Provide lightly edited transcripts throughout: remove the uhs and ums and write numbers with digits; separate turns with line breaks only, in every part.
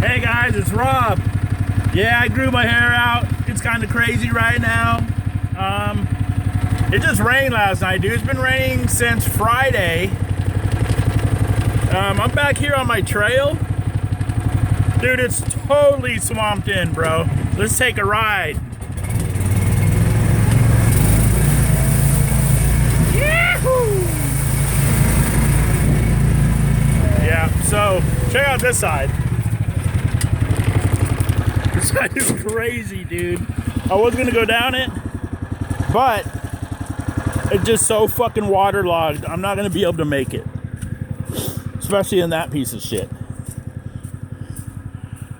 Hey guys, it's Rob. Yeah, I grew my hair out. It's kind of crazy right now. It just rained last night, dude. It's been raining since Friday. I'm back here on my trail. Dude, it's totally swamped in, bro. Let's take a ride. Yahoo! Yeah, so check out this side. This side is crazy, dude. I was gonna go down it, but it's just so fucking waterlogged. I'm not gonna be able to make it, especially in that piece of shit.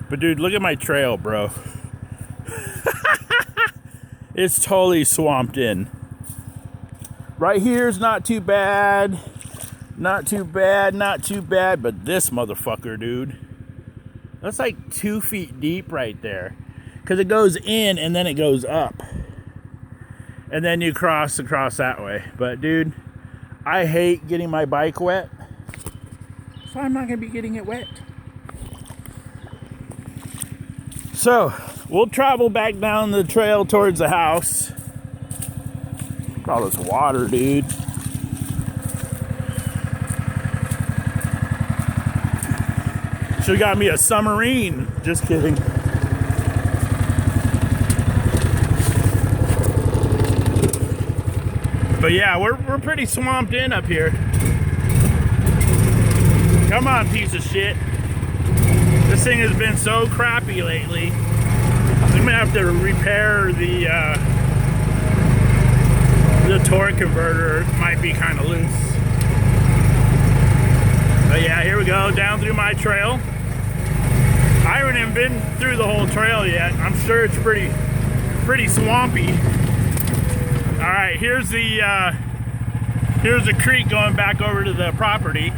But dude, look at my trail, bro. It's totally swamped in. Right here's not too bad. Not too bad, not too bad. But this motherfucker, dude. That's like 2 feet deep right there. Because it goes in and then it goes up. And then you cross across that way. But dude, I hate getting my bike wet. So I'm not going to be getting it wet. So, we'll travel back down the trail towards the house. Look at all this water, dude. Should've got me a submarine. Just kidding. But yeah, we're pretty swamped in up here. Come on, piece of shit. This thing has been so crappy lately. I'm gonna have to repair the torque converter. It might be kind of loose. But yeah, here we go, down through my trail. I haven't even been through the whole trail yet. I'm sure it's pretty swampy. All right, here's the creek going back over to the property.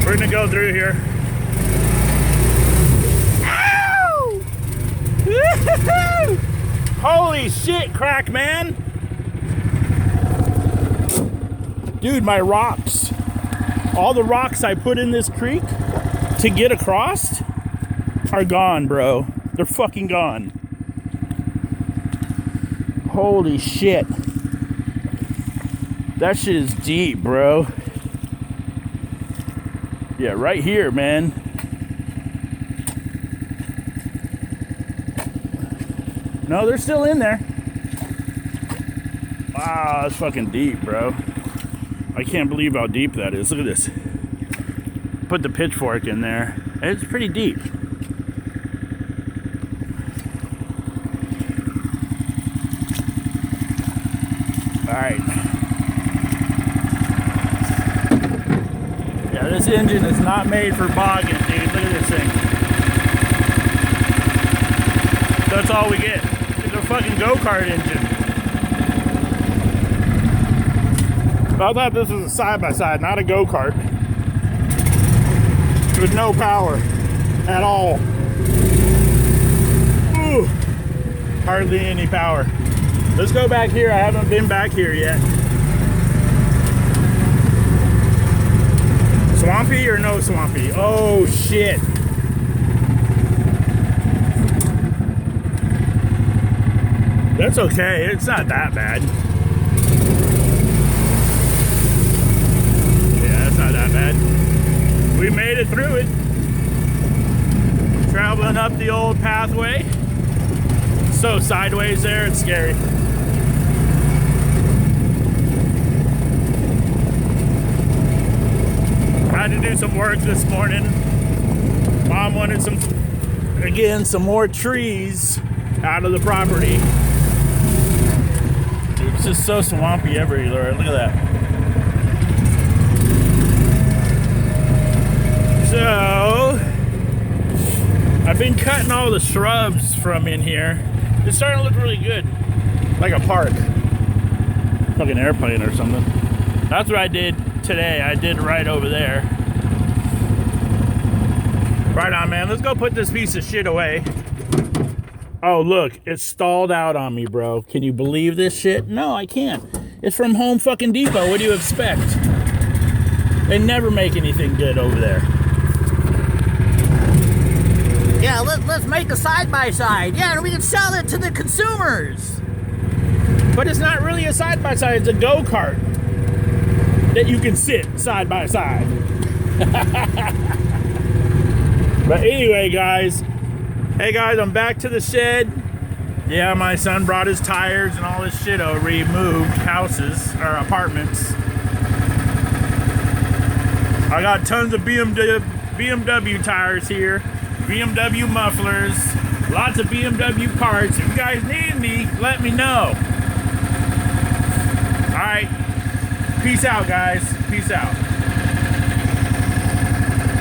We're gonna go through here. Ow! Woo-hoo-hoo! Holy shit, crack man! Dude, my rocks. All the rocks I put in this creek to get across are gone, bro. They're fucking gone. Holy shit. That shit is deep, bro. Yeah, right here, man. No, they're still in there. Wow, that's fucking deep, bro. I can't believe how deep that is. Look at this. Put the pitchfork in there. It's pretty deep. Alright. Yeah, this engine is not made for bogging, dude. Look at this thing. That's all we get. It's a fucking go-kart engine. I thought this was a side-by-side, not a go-kart. With no power at all. Ooh, hardly any power. Let's go back here. I haven't been back here yet. Swampy or no swampy? Oh, shit. That's okay. It's not that bad. Not that bad. We made it through it. Traveling up the old pathway. So sideways there, it's scary. I had to do some work this morning. Mom wanted some more trees out of the property. Dude, it's just so swampy everywhere. Look at that. So, I've been cutting all the shrubs from in here. It's starting to look really good. Like a park. Like an airplane or something. That's what I did today. I did right over there. Right on, man. Let's go put this piece of shit away. Oh, look. It's stalled out on me, bro. Can you believe this shit? No, I can't. It's from Home fucking Depot. What do you expect? They never make anything good over there.
let's make a side-by-side. Yeah, and we can sell it to the consumers.
But it's not really a side-by-side, it's a go-kart that you can sit side by side. But anyway, guys. Hey guys, I'm back to the shed. Yeah, my son brought his tires and all this shit over. He moved houses or apartments. I got tons of BMW tires here, BMW mufflers, lots of BMW parts. If you guys need me, let me know. All right, peace out, guys. Peace out.